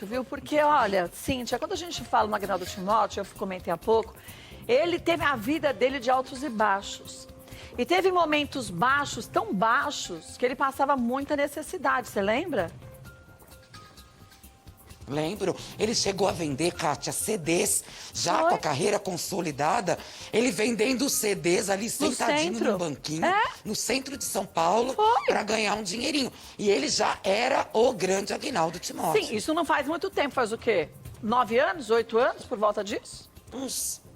Viu? Porque, olha, Cíntia, quando a gente fala no Agnaldo Timóteo, eu comentei há pouco, ele teve a vida dele de altos e baixos. E teve momentos baixos, tão baixos, que ele passava muita necessidade, você lembra? Lembro, ele chegou a vender, Kátia, CDs, já Foi. com a carreira consolidada, ele vendendo sDs ali sentadinho centro. num banquinho, É. no centro de São Paulo, Foi. para ganhar um dinheirinho. E ele já era o grande Agnaldo Timóteo. Sim, isso não faz muito tempo, faz o quê? 9 anos, 8 anos, por volta disso?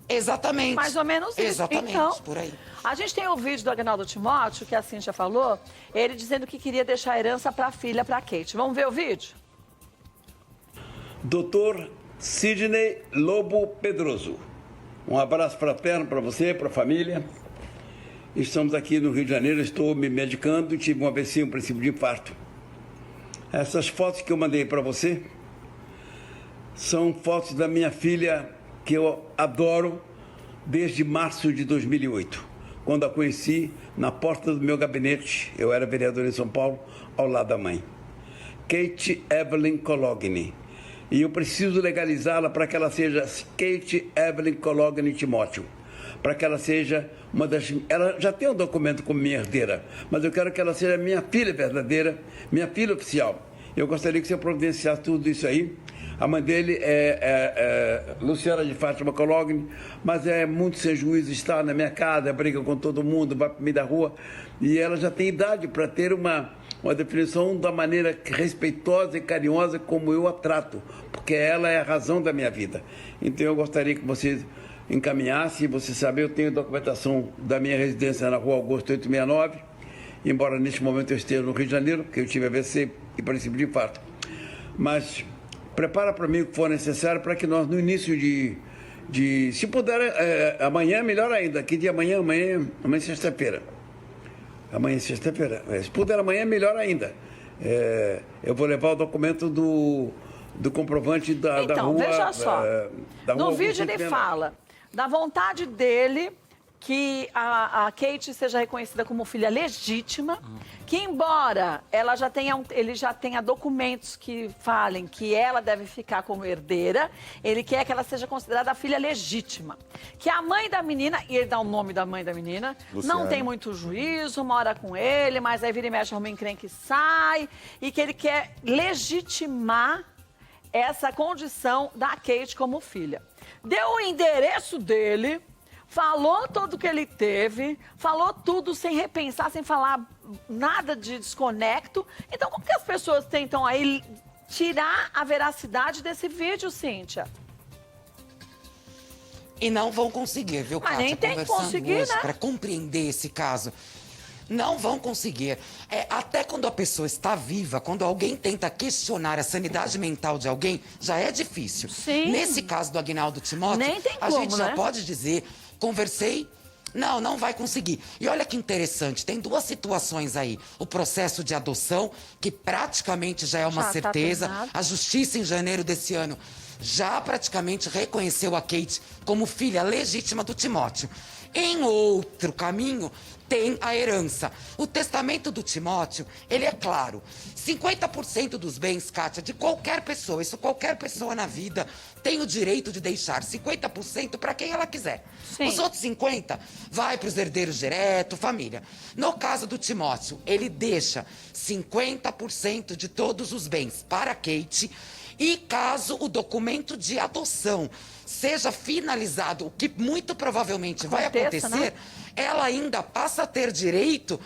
Exatamente. Mais ou menos isso. Exatamente, Então, por aí. a gente tem o vídeo do Agnaldo Timóteo, que a Cíntia falou, ele dizendo que queria deixar a herança para a filha, para a Kate. Vamos ver o vídeo? Doutor Sidney Lobo Pedroso. Um abraço fraterno para você, para a família. Estamos aqui no Rio de Janeiro, estou me medicando e tive um AVC, um princípio de infarto. Essas fotos que eu mandei para você são fotos da minha filha, que eu adoro, desde março de 2008, quando a conheci na porta do meu gabinete. Eu era vereador em São Paulo, ao lado da mãe. Kate Evelyn Cologne. E eu preciso legalizá-la para que ela seja Kate Evelyn Cologne Timóteo. Para que ela seja uma das... Ela já tem um documento como minha herdeira, mas eu quero que ela seja minha filha verdadeira, minha filha oficial. Eu gostaria que você providenciasse tudo isso aí. A mãe dele é Luciana de Fátima Cologne, mas é muito sem juízo, está na minha casa, briga com todo mundo, vai para o meio da rua. E ela já tem idade para ter uma definição da maneira respeitosa e carinhosa como eu a trato, porque ela é a razão da minha vida. Então eu gostaria que você encaminhasse, você sabe, eu tenho documentação da minha residência na Rua Augusto 869, embora neste momento eu esteja no Rio de Janeiro, porque eu tive AVC e princípio de infarto. Mas prepara para mim o que for necessário para que nós, no início se puder, amanhã, melhor ainda. Que dia amanhã? Amanhã é sexta-feira. Amanhã é sexta-feira. Se puder amanhã, melhor ainda. Eu vou levar o documento do comprovante da rua. Então, veja só. No Augusto vídeo ele 869. fala da vontade dele que a Kate seja reconhecida como filha legítima, que embora ele já tenha documentos que falem que ela deve ficar como herdeira, ele quer que ela seja considerada a filha legítima. Que a mãe da menina, e ele dá o nome da mãe da menina, Luciana. não tem muito juízo, mora com ele, mas aí vira e mexe, arruma encrenca e sai, e que ele quer legitimar essa condição da Kate como filha. Deu o endereço dele, falou tudo o que ele teve, falou tudo sem repensar, sem falar nada de desconecto. Então, como que as pessoas tentam aí tirar a veracidade desse vídeo, Cíntia? E não vão conseguir, viu, Mas Kátia? nem tem que Conversando conseguir, hoje né? para compreender esse caso. Não vão conseguir. Até quando a pessoa está viva, quando alguém tenta questionar a sanidade mental de alguém, já é difícil. Sim. Nesse caso do Agnaldo Timóteo, Nem tem a como, gente já né? pode dizer, conversei, não vai conseguir. E olha que interessante, tem duas situações aí. O processo de adoção, que praticamente já é uma Já tá certeza. terminado. A justiça, em janeiro desse ano, já praticamente reconheceu a Kate como filha legítima do Timóteo. Em outro caminho, tem a herança. O testamento do Timóteo, ele é claro. 50% dos bens, Kátia, de qualquer pessoa, isso qualquer pessoa na vida tem o direito de deixar 50% para quem ela quiser. Sim. Os outros 50% vai para os herdeiros direto, família. No caso do Timóteo, ele deixa 50% de todos os bens para a Kate. E caso o documento de adoção seja finalizado, o que muito provavelmente vai Aconteça, acontecer, né? ela ainda passa a ter direito,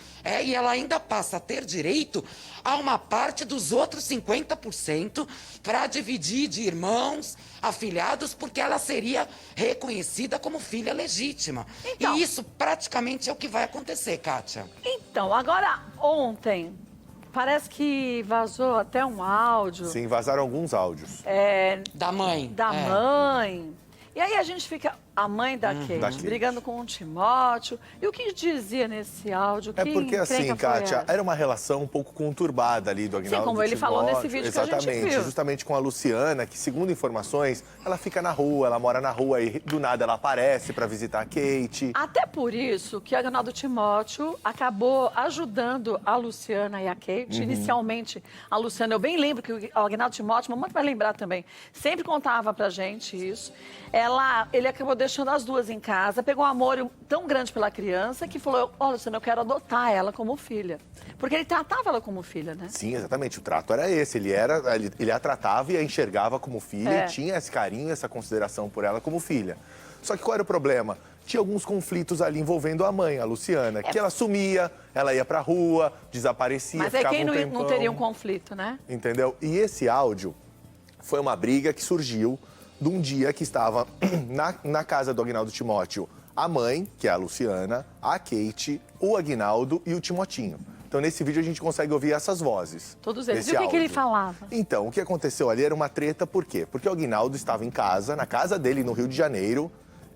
e ela ainda passa a ter direito a uma parte dos outros 50% para dividir de irmãos, afilhados, porque ela seria reconhecida como filha legítima. Então. E isso praticamente é o que vai acontecer, Kátia. Então, agora, ontem, parece que vazou até um áudio Sim, vazaram alguns áudios. Da mãe. da mãe. E aí a gente fica... a mãe da Kate, brigando com o Timóteo. E o que dizia nesse áudio? É porque assim, Kátia, era uma relação um pouco conturbada ali do Aguinaldo. Sim, como ele falou nesse vídeo que a gente viu. Exatamente, justamente com a Luciana, que segundo informações, ela fica na rua, ela mora na rua e do nada ela aparece para visitar a Kate. Até por isso que o Aguinaldo Timóteo acabou ajudando a Luciana e a Kate. Inicialmente, a Luciana, eu bem lembro que o Aguinaldo Timóteo, mamãe vai lembrar também, sempre contava pra gente isso. Ele acabou deixando as duas em casa, pegou um amor tão grande pela criança que falou, ó, Luciana, eu quero adotar ela como filha. Porque ele tratava ela como filha, né? Sim, exatamente, o trato era esse, ele a tratava e a enxergava como filha, e tinha esse carinho, essa consideração por ela como filha. Só que qual era o problema? Tinha alguns conflitos ali envolvendo a mãe, a Luciana, que ela sumia, ela ia pra rua, desaparecia, mas ficava quem um tempão. não teria um conflito, né? Entendeu? E esse áudio foi uma briga que surgiu de um dia que estava na casa do Aguinaldo Timóteo a mãe, que é a Luciana, a Kate, o Aguinaldo e o Timotinho. Então, nesse vídeo, a gente consegue ouvir essas vozes. Todos eles. E o que ele falava? Então, o que aconteceu ali era uma treta, por quê? Porque o Aguinaldo estava em casa, na casa dele, no Rio de Janeiro,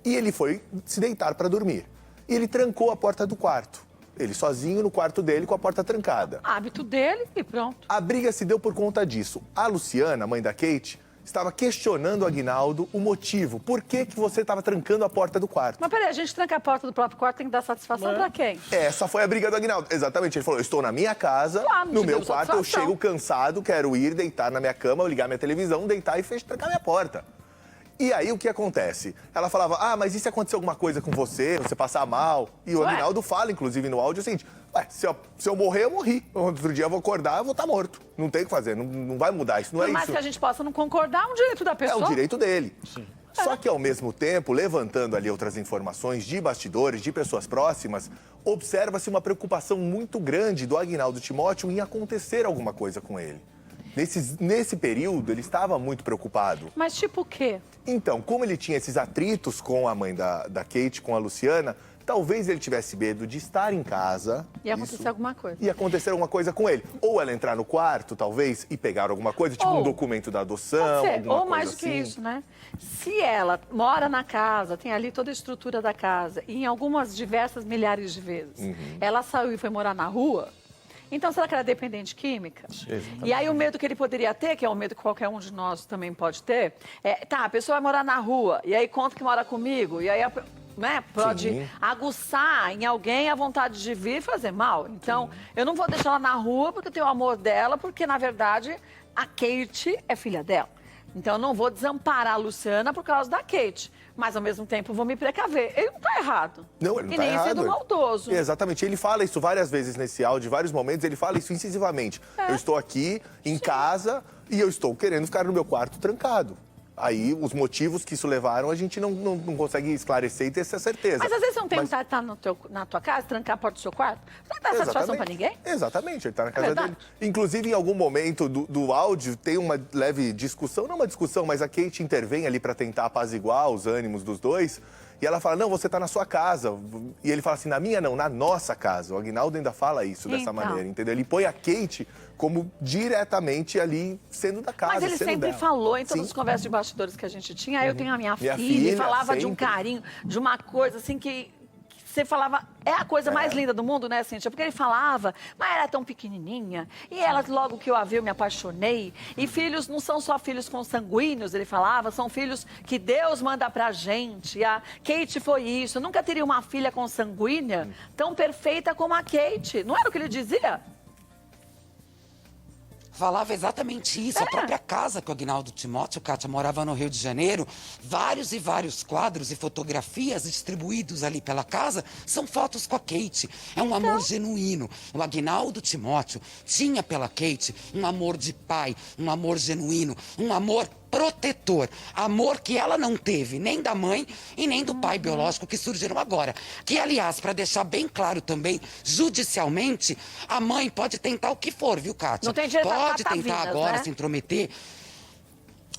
e ele foi se deitar para dormir. E ele trancou a porta do quarto. Ele sozinho no quarto dele, com a porta trancada. Hábito dele e pronto. A briga se deu por conta disso. A Luciana, mãe da Kate, estava questionando o Aguinaldo o motivo. Por que você estava trancando a porta do quarto? Mas peraí, a gente tranca a porta do próprio quarto, tem que dar satisfação pra quem? Essa foi a briga do Aguinaldo. Exatamente. Ele falou, eu estou na minha casa, no meu quarto, eu chego cansado, quero ir deitar na minha cama, ligar minha televisão, deitar e trancar minha porta. E aí, o que acontece? Ela falava, mas e se acontecer alguma coisa com você, você passar mal? E o Aguinaldo fala, inclusive, no áudio, o seguinte, se eu morrer, eu morri. Outro dia eu vou acordar, eu vou estar morto. Não tem o que fazer, não vai mudar, isso não é isso. Por mais que a gente possa não concordar, é um direito da pessoa. É o direito dele. Sim. Só que, ao mesmo tempo, levantando ali outras informações de bastidores, de pessoas próximas, observa-se uma preocupação muito grande do Aguinaldo Timóteo em acontecer alguma coisa com ele. Nesse período, ele estava muito preocupado. Mas tipo o quê? Então, como ele tinha esses atritos com a mãe da Kate, com a Luciana, talvez ele tivesse medo de estar em casa... E acontecer alguma coisa. E acontecer alguma coisa com ele. Ou ela entrar no quarto, talvez, e pegar alguma coisa, tipo um documento da adoção, alguma ou mais coisa do que assim. isso, né? Se ela mora na casa, tem ali toda a estrutura da casa, e em algumas diversas milhares de vezes, ela saiu e foi morar na rua... Então, será que ela é dependente química? Exatamente. E aí o medo que ele poderia ter, que é um medo que qualquer um de nós também pode ter, a pessoa vai morar na rua, e aí conta que mora comigo, e aí pode aguçar em alguém a vontade de vir e fazer mal. Então, eu não vou deixar ela na rua porque eu tenho o amor dela, porque, na verdade, a Kate é filha dela. Então, eu não vou desamparar a Luciana por causa da Kate. Mas, ao mesmo tempo, eu vou me precaver. Ele não está errado. Não, ele não está errado. E nem sendo maldoso. Exatamente. Ele fala isso várias vezes nesse áudio, em vários momentos, ele fala isso incisivamente. Eu estou aqui, em casa, e eu estou querendo ficar no meu quarto trancado. Aí, os motivos que isso levaram, a gente não consegue esclarecer e ter essa certeza. Mas, às vezes, você não tem vontade de estar na tua casa, trancar a porta do seu quarto? Você não dá satisfação pra ninguém? Exatamente, ele está na casa dele. Inclusive, em algum momento do áudio, tem uma leve discussão, não uma discussão, mas a Kate intervém ali para tentar apaziguar os ânimos dos dois. E ela fala, não, você está na sua casa. E ele fala assim, na minha não, na nossa casa. O Aguinaldo ainda fala isso dessa maneira, entendeu? Ele põe a Kate como diretamente ali sendo da casa, mas ele sempre dela. falou em todas as conversas de bastidores que a gente tinha, eu tenho a minha filha, e falava sempre de um carinho, de uma coisa assim que você falava, é a coisa mais linda do mundo, né, Cíntia? Porque ele falava, mas ela é tão pequenininha. E ela, logo que eu a vi, eu me apaixonei. E filhos não são só filhos consanguíneos, ele falava, são filhos que Deus manda pra gente. E a Kate foi isso. Eu nunca teria uma filha consanguínea tão perfeita como a Kate. Não era o que ele dizia? Falava exatamente isso. A própria casa que o Aguinaldo Timóteo, Kátia, morava no Rio de Janeiro, vários e vários quadros e fotografias distribuídos ali pela casa são fotos com a Kate. É um amor genuíno. O Aguinaldo Timóteo tinha pela Kate um amor de pai, um amor genuíno, um amor protetor. Amor que ela não teve, nem da mãe e nem do pai biológico que surgiram agora. Que, aliás, para deixar bem claro também, judicialmente, a mãe pode tentar o que for, viu, Kátia? Não tem direito a pode tentar agora se intrometer.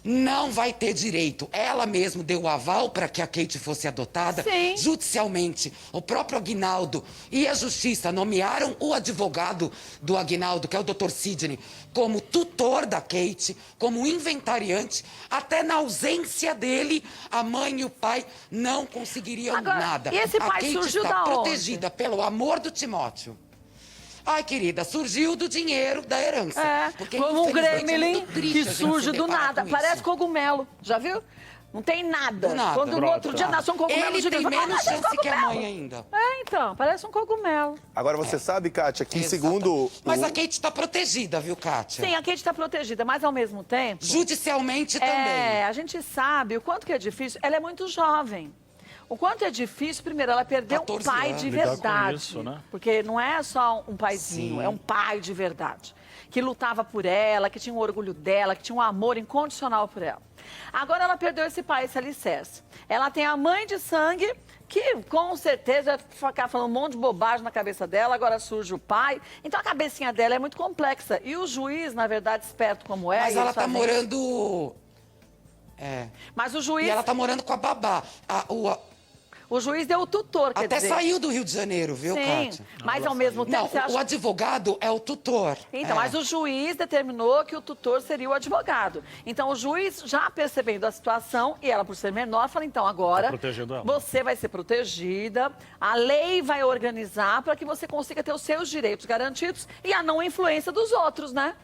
não vai ter direito. Ela mesma deu o aval para que a Kate fosse adotada. Sim. Judicialmente, o próprio Aguinaldo e a Justiça nomearam o advogado do Aguinaldo, que é o Dr. Sidney, como tutor da Kate, como inventariante. Até na ausência dele, a mãe e o pai não conseguiriam Agora, nada. e esse A pai Kate surgiu está da onde? protegida pelo amor do Timóteo. Ai, querida, surgiu do dinheiro da herança. Porque, como um infelizmente, é gremlin muito triste que a gente surge se do deparar nada. com Parece isso. cogumelo, já viu? Não tem nada. Do nada. Quando no Pronto. outro dia nasce um cogumelo Ele gigante, tem fala, menos "Ah, mas é chance que a cogumelo." mãe ainda. Então, parece um cogumelo. Agora, você sabe, Kátia, que Exatamente. segundo... Mas o- a Kate está protegida, viu, Kátia? Sim, a Kate está protegida, mas ao mesmo tempo... Judicialmente também. A gente sabe o quanto que é difícil. Ela é muito jovem. O quanto é difícil, primeiro, ela perdeu um 14 pai anos. de Lidar com verdade. isso, né? Porque não é só um paizinho, Sim. é um pai de verdade. Que lutava por ela, que tinha um orgulho dela, que tinha um amor incondicional por ela. Agora ela perdeu esse pai, esse alicerce. Ela tem a mãe de sangue, que com certeza vai ficar falando um monte de bobagem na cabeça dela, agora surge o pai. Então a cabecinha dela é muito complexa. E o juiz, na verdade, esperto como é... Mas e ela eles tá fazem- morando... É. Mas o juiz... E ela tá morando com a babá. O juiz deu o tutor, quer Até dizer... saiu do Rio de Janeiro, viu, Sim, Kátia? mas ao mesmo tempo Não, você acha... o advogado é o tutor. Então, É. mas o juiz determinou que o tutor seria o advogado. Então, o juiz, já percebendo a situação, e ela, por ser menor, fala, então, agora Tá protegendo ela. você vai ser protegida, a lei vai organizar para que você consiga ter os seus direitos garantidos e a não influência dos outros, né?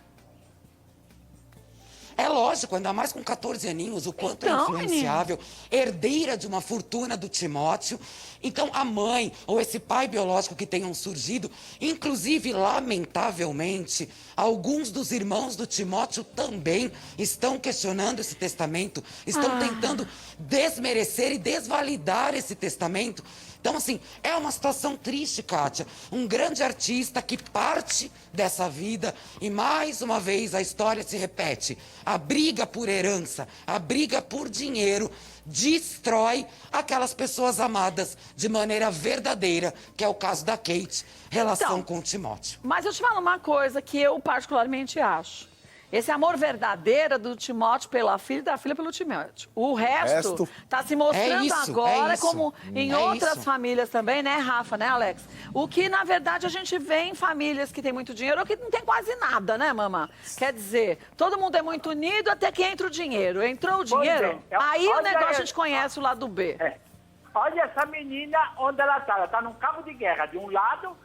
É lógico, ainda mais com 14 aninhos, o quanto é Então, influenciável, herdeira de uma fortuna do Timóteo. Então, a mãe ou esse pai biológico que tenham surgido, inclusive, lamentavelmente, alguns dos irmãos do Timóteo também estão questionando esse testamento, estão tentando desmerecer e desvalidar esse testamento. Então, assim, é uma situação triste, Kátia. Um grande artista que parte dessa vida e, mais uma vez, a história se repete. A briga por herança, a briga por dinheiro destrói aquelas pessoas amadas de maneira verdadeira, que é o caso da Kate, relação Então, com o Timóteo. Mas eu te falo uma coisa que eu particularmente acho. Esse amor verdadeiro do Timóteo pela filha e da filha pelo Timóteo. O resto está se mostrando agora, como em outras famílias também, né, Rafa, né, Alex? O que, na verdade, a gente vê em famílias que têm muito dinheiro ou que não tem quase nada, né, mamãe? Quer dizer, todo mundo é muito unido até que entra o dinheiro. Entrou o dinheiro, aí o negócio a gente conhece o lado B. Olha essa menina onde ela tá. Ela tá num cabo de guerra. De um lado,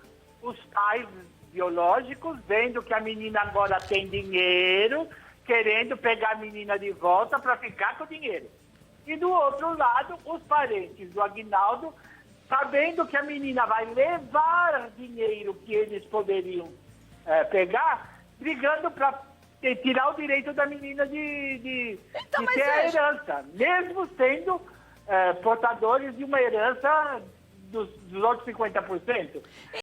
os pais biológicos vendo que a menina agora tem dinheiro, querendo pegar a menina de volta para ficar com o dinheiro. E do outro lado, os parentes do Aguinaldo, sabendo que a menina vai levar dinheiro que eles poderiam pegar, brigando para tirar o direito da menina de ter a herança, mesmo sendo portadores de uma herança dos outros 50%.